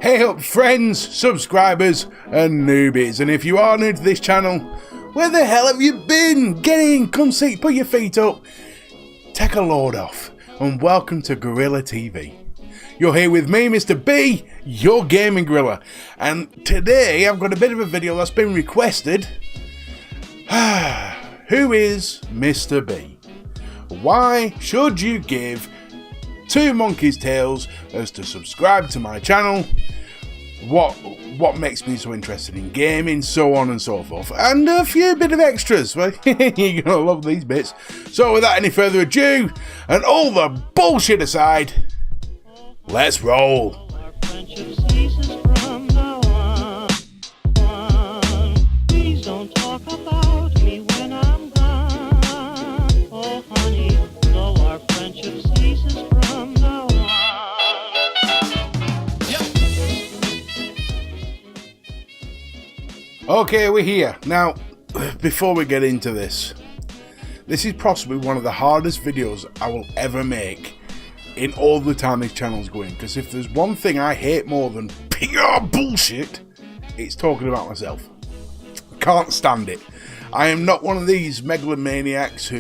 Hey up friends, subscribers and newbies, and if you are new to this channel, where the hell have you been? Get in, come sit, put your feet up, take a load off, and welcome to Gorilla TV. You're here with me, Mr. B, your gaming gorilla, and today I've got a bit of a video that's been requested. Who is Mr. B? Why should you give two monkeys' tails as to subscribe to my channel? What makes me so interested in gaming, so on and so forth, and a few bit of extras. Well, you're gonna love these bits. So without any further ado, and all the bullshit aside, let's roll. Okay, we're here. Now, before we get into this is possibly one of the hardest videos I will ever make in all the time this channel's going, because if there's one thing I hate more than pure bullshit, it's talking about myself. Can't stand it. I am not one of these megalomaniacs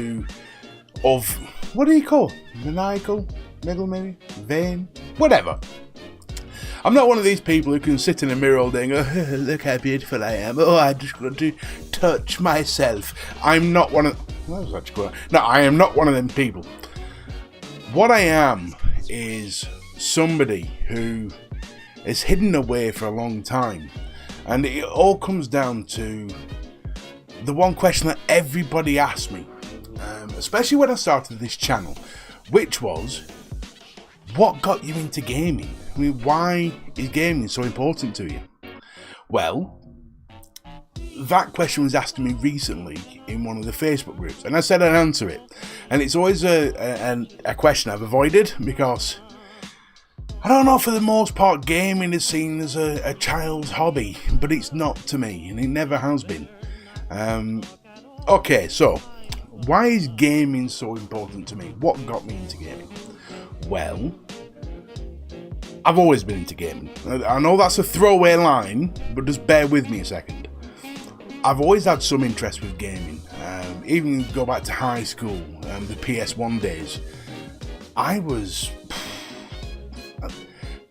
what do you call? Maniacal? Megalomaniac? Vain? Whatever. I'm not one of these people who can sit in a mirror all day and go, oh, look how beautiful I am. Oh, I just got to touch myself. I'm not one of... That was actually cool. No, I am not one of them people. What I am is somebody who is hidden away for a long time. And it all comes down to the one question that everybody asked me, especially when I started this channel, which was, what got you into gaming? I mean, why is gaming so important to you? Well, that question was asked to me recently in one of the Facebook groups, and I said I'd answer it. And it's always a question I've avoided, because I don't know, for the most part, gaming is seen as a child's hobby, but it's not to me, and it never has been. Okay, so why is gaming so important to me? What got me into gaming? Well, I've always been into gaming. I know that's a throwaway line, but just bear with me a second. I've always had some interest with gaming. Even go back to high school, the PS1 days. I was,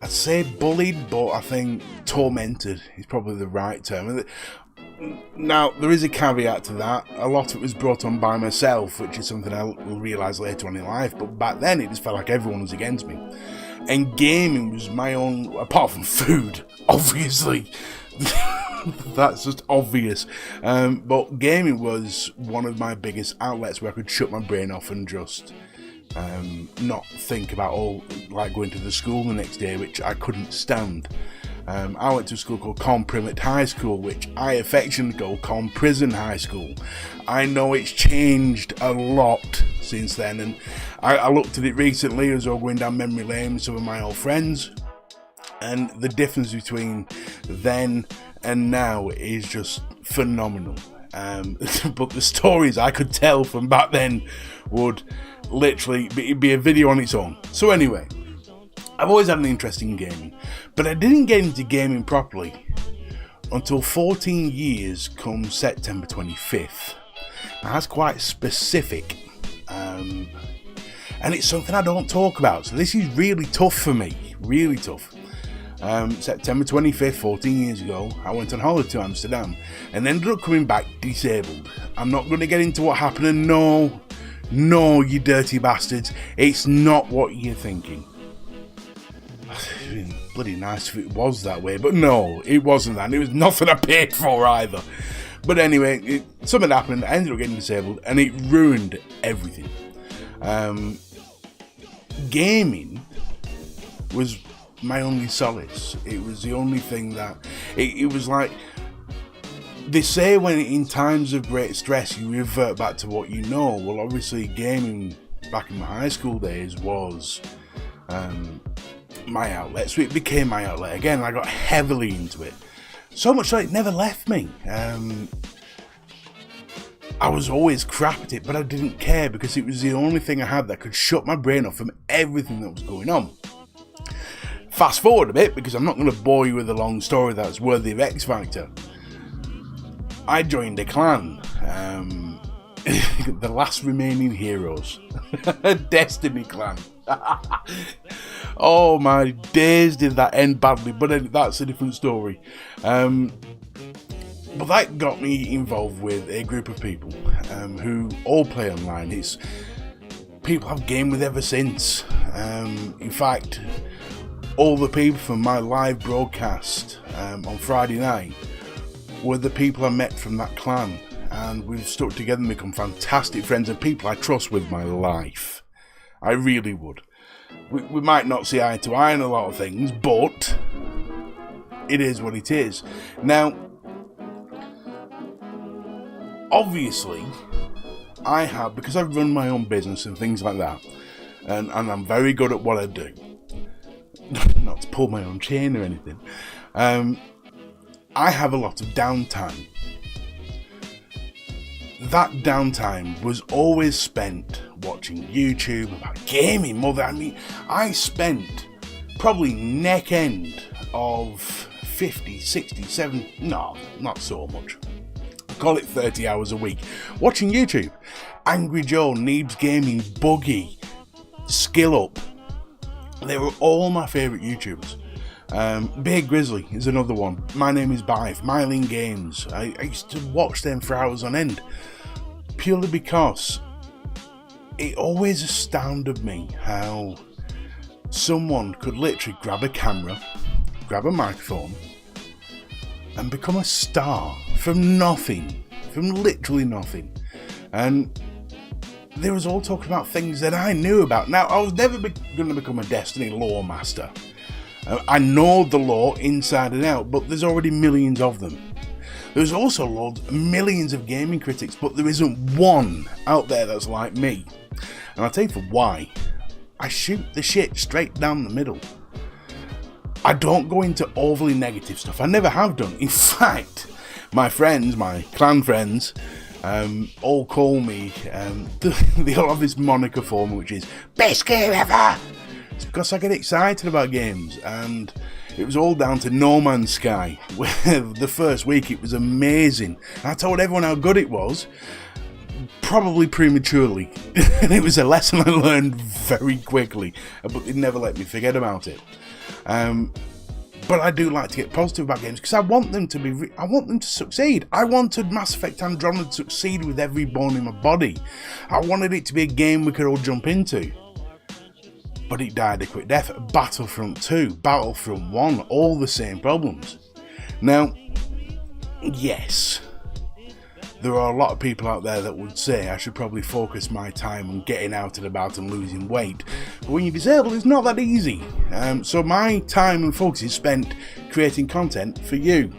I'd say bullied, but I think tormented is probably the right term. Now, there is a caveat to that. A lot of it was brought on by myself, which is something I'll realise later on in life, but back then it just felt like everyone was against me. And gaming was my own, apart from food, obviously. That's just obvious. But gaming was one of my biggest outlets where I could shut my brain off and just not think about like going to the school the next day, which I couldn't stand. I went to a school called Comprimate High School, which I affectionately call Prison High School. I know it's changed a lot since then, and I looked at it recently as I was going down memory lane with some of my old friends, and the difference between then and now is just phenomenal. But the stories I could tell from back then would literally be a video on its own. So anyway, I've always had an interest in gaming, but I didn't get into gaming properly until 14 years come September 25th. Now that's quite specific, and it's something I don't talk about, so this is really tough for me, really tough. September 25th, 14 years ago, I went on holiday to Amsterdam and ended up coming back disabled. I'm not going to get into what happened, and no, you dirty bastards, it's not what you're thinking. It'd be bloody nice if it was that way, but no, it wasn't that. It was nothing I paid for either. But anyway, something happened, I ended up getting disabled, and it ruined everything. Gaming was my only solace. It was the only thing that... It was like... They say when in times of great stress you revert back to what you know. Well, obviously gaming back in my high school days was... my outlet, so it became my outlet again. I got heavily into it, so much so it never left me. I was always crap at it, but I didn't care, because it was the only thing I had that could shut my brain off from everything that was going on. fast forward a bit, because I'm not going to bore you with a long story that's worthy of X Factor. I joined a clan, the last remaining heroes, Destiny clan. Oh my days, did that end badly, but that's a different story. But that got me involved with a group of people who all play online. It's people I've gamed with ever since. In fact, all the people from my live broadcast on Friday night were the people I met from that clan, and we've stuck together and become fantastic friends and people I trust with my life. I really would. We might not see eye to eye on a lot of things, but it is what it is. Now, obviously, I have, because I run my own business and things like that, and I'm very good at what I do. Not to pull my own chain or anything. I have a lot of downtime. That downtime was always spent watching YouTube about gaming more than, I spent probably neck end of 50, 60, 70, no, not so much. Call it 30 hours a week watching YouTube. Angry Joe, Neebs Gaming, Buggy, Skill Up. They were all my favourite YouTubers. Big Grizzly is another one. My Name is Bive, Mylene Games. I used to watch them for hours on end, purely because it always astounded me how someone could literally grab a camera, grab a microphone, and become a star from nothing, from literally nothing. And they was all talking about things that I knew about. Now, I was never going to become a Destiny lore master. I know the lore inside and out, but there's already millions of them. There's also millions of gaming critics, but there isn't one out there that's like me. And I'll tell you for why. I shoot the shit straight down the middle. I don't go into overly negative stuff. I never have done. In fact, my friends, my clan friends, all call me, they all have this moniker for me, which is best game ever. It's because I get excited about games, and it was all down to No Man's Sky. The first week it was amazing. I told everyone how good it was, probably prematurely. And it was a lesson I learned very quickly, but they never let me forget about it. But I do like to get positive about games because I want them to I want them to succeed. I wanted Mass Effect Andromeda to succeed with every bone in my body. I wanted it to be a game we could all jump into. But it died a quick death. Battlefront 2, Battlefront 1, all the same problems. Now, yes, there are a lot of people out there that would say I should probably focus my time on getting out and about and losing weight. But when you're disabled, it's not that easy. So my time and focus is spent creating content for you.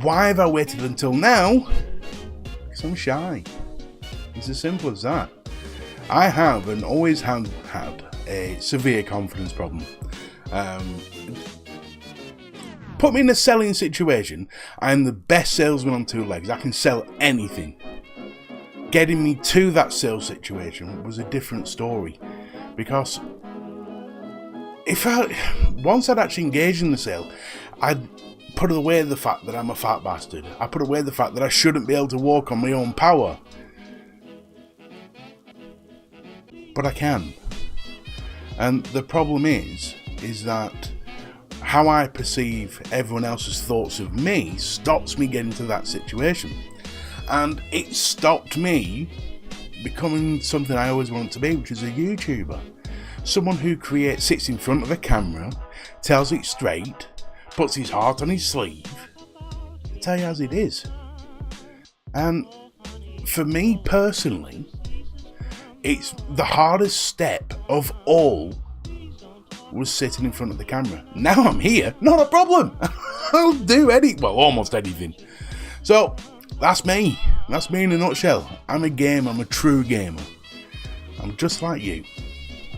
Why have I waited until now? Because I'm shy. It's as simple as that. I have and always have had a severe confidence problem. Put me in a selling situation, I am the best salesman on two legs. I can sell anything. Getting me to that sales situation was a different story, because once I'd actually engaged in the sale, I'd put away the fact that I'm a fat bastard. I put away the fact that I shouldn't be able to walk on my own power. But I can. And the problem is that how I perceive everyone else's thoughts of me stops me getting to that situation. And it stopped me becoming something I always wanted to be, which is a YouTuber. Someone who sits in front of a camera, tells it straight, puts his heart on his sleeve, and tell you as it is. And for me personally, it's the hardest step of all was sitting in front of the camera. Now I'm here, not a problem. I'll do almost anything. So that's me. That's me in a nutshell. I'm a gamer. I'm a true gamer. I'm just like you.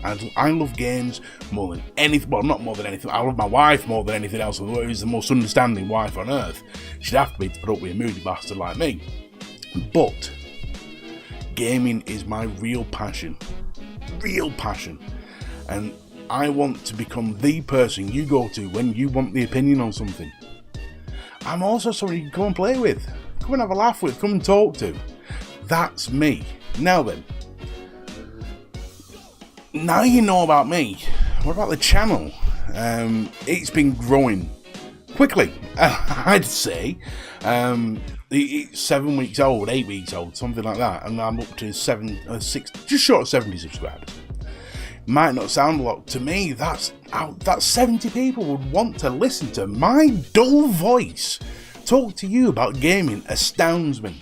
I love games more than anything. Well, not more than anything. I love my wife more than anything else. Although she's the most understanding wife on earth. She'd have to be to put up with a moody bastard like me. But gaming is my real passion. And I want to become the person you go to when you want the opinion on something. I'm also somebody you can come and play with, come and have a laugh with, come and talk to. That's me. Now then, now you know about me. What about the channel? It's been growing quickly, I'd say. It's 7 weeks old, 8 weeks old, something like that, and I'm up to 6, just short of 70 subscribers. Might not sound a lot to me. That's 70 people would want to listen to my dull voice talk to you about gaming. Astounds me,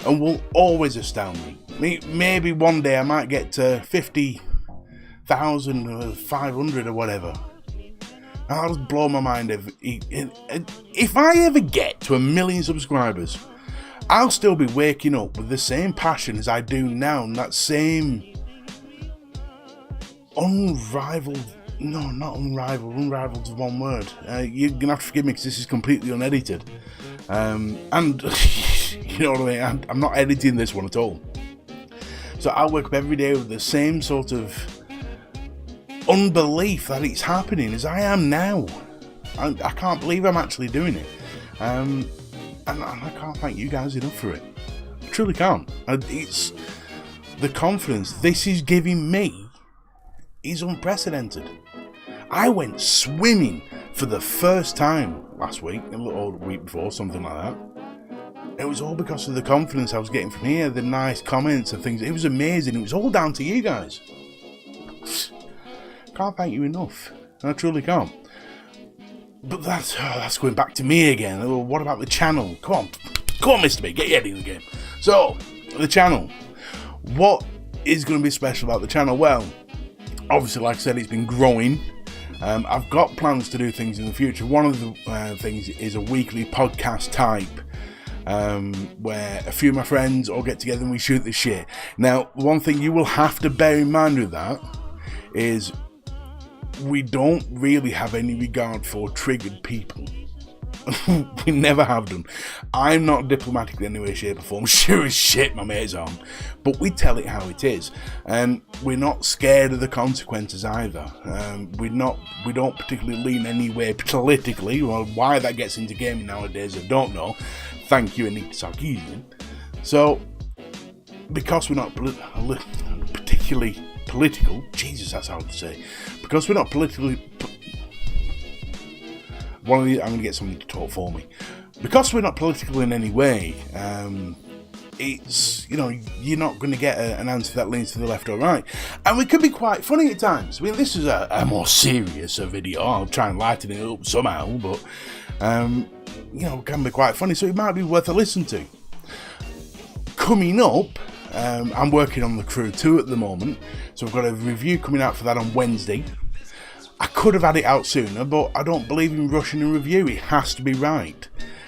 and will always astound me. Maybe one day I might get to 50,000 or 500 or whatever. I'll just blow my mind. If I ever get to 1 million subscribers, I'll still be waking up with the same passion as I do now, and that same unrivaled, no, not unrivaled, unrivaled is one word. You're going to have to forgive me because this is completely unedited. And, you know what I mean, I'm not editing this one at all. So I wake up every day with the same sort of unbelief that it's happening as I am now. I can't believe I'm actually doing it. And I can't thank you guys enough for it. I truly can't. It's the confidence this is giving me is unprecedented. I went swimming for the first time last week, or the week before, something like that. It was all because of the confidence I was getting from here, the nice comments and things. It was amazing. It was all down to you guys. Can't thank you enough. I truly can't. But that's going back to me again. Oh, what about the channel? Come on, Mr. B, get your head in the game. So, the channel. What is going to be special about the channel? Well, obviously, like I said, it's been growing. I've got plans to do things in the future. One of the things is a weekly podcast type, where a few of my friends all get together and we shoot the shit. Now, one thing you will have to bear in mind with that is we don't really have any regard for triggered people. We never have done. I'm not diplomatic in any way, shape or form. Sure as shit my mates aren't. But we tell it how it is. And we're not scared of the consequences either. We don't particularly lean anywhere politically. Well, why that gets into gaming nowadays, I don't know. Thank you, Anita Sarkeesian. So, because we're not particularly political, Jesus, that's hard to say. Because we're not politically... I'm going to get somebody to talk for me. Because we're not political in any way, it's, you're not going to get an answer that leans to the left or right. And we can be quite funny at times. I mean, this is a more serious video. I'll try and lighten it up somehow, but, it can be quite funny, so it might be worth a listen to. Coming up, I'm working on The Crew 2 at the moment, so I've got a review coming out for that on Wednesday. I could have had it out sooner, but I don't believe in rushing a review. It has to be right.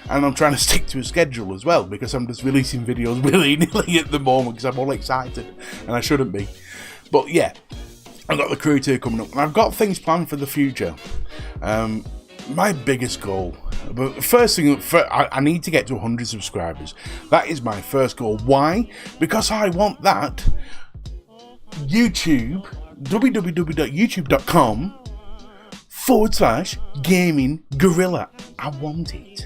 And I'm trying to stick to a schedule as well, because I'm just releasing videos willy-nilly at the moment because I'm all excited, and I shouldn't be. But yeah, I've got The Crew 2 coming up, and I've got things planned for the future. My biggest goal, but first thing, I need to get to 100 subscribers. That is my first goal. Why? Because I want that YouTube, www.youtube.com/gaming gorilla. I want it.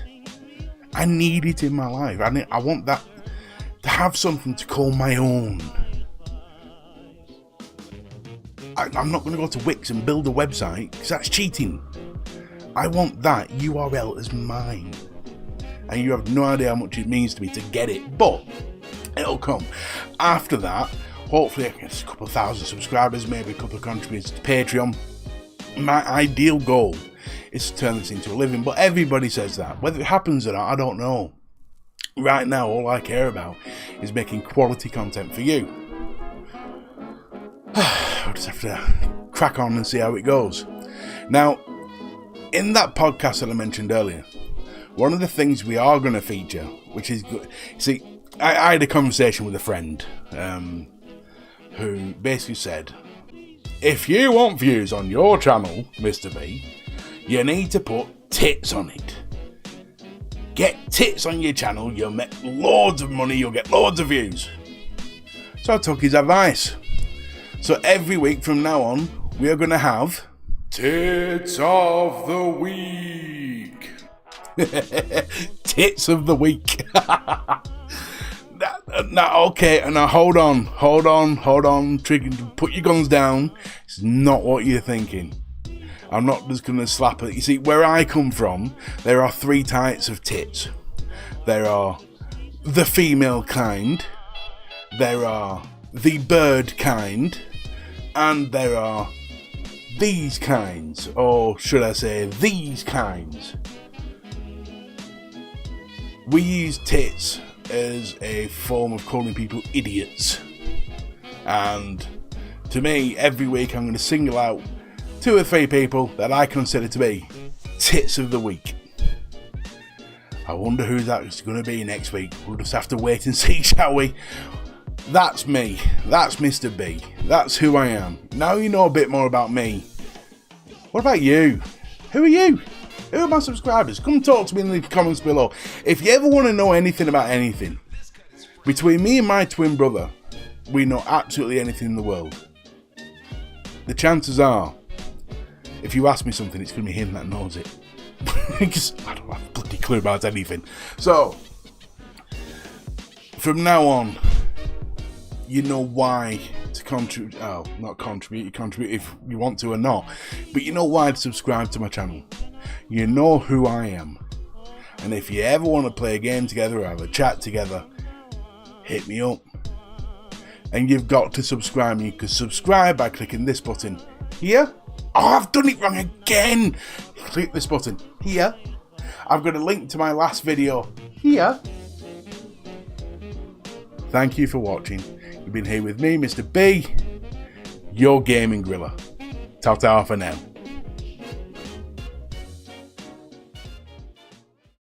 I need it in my life. I want that to have something to call my own. I'm not going to go to Wix and build a website because that's cheating. I want that URL as mine. And you have no idea how much it means to me to get it, but it'll come. After that, hopefully I can get a couple of thousand subscribers, maybe a couple of contributors to Patreon. My ideal goal is to turn this into a living, but everybody says that. Whether it happens or not, I don't know. Right now, all I care about is making quality content for you. I'll just have to crack on and see how it goes. Now, in that podcast that I mentioned earlier, one of the things we are going to feature, which is good. See, I had a conversation with a friend who basically said, if you want views on your channel, Mr. B, you need to put tits on it. Get tits on your channel, you'll make loads of money, you'll get loads of views. So I took his advice. So every week from now on, we are going to have Tits of the week. Tits of the week. Now, okay, now hold on. Trigger, put your guns down. It's not what you're thinking. I'm not just going to slap it. You see, where I come from, there are 3 types of tits. There are the female kind, there are the bird kind, and there are these kinds, or should I say these kinds. We use tits as a form of calling people idiots, and to me, every week I'm going to single out 2 or 3 people that I consider to be tits of the week. I wonder who that's going to be next week. We'll just have to wait and see, shall we? That's me. That's Mr. B. That's who I am. Now you know a bit more about me. What about you? Who are you? Who are my subscribers? Come talk to me in the comments below. If you ever want to know anything about anything, between me and my twin brother, we know absolutely anything in the world. The chances are, if you ask me something, it's going to be him that knows it. Because I don't have a bloody clue about anything. So, from now on, you know why to contribute. Oh, not contribute. You contribute if you want to or not. But you know why to subscribe to my channel. You know who I am. And if you ever want to play a game together or have a chat together, hit me up. And you've got to subscribe. You can subscribe by clicking this button here. Oh, I've done it wrong again. Click this button here. I've got a link to my last video here. Thank you for watching. You've been here with me, Mr. B, your gaming gorilla. Ta-ta for now.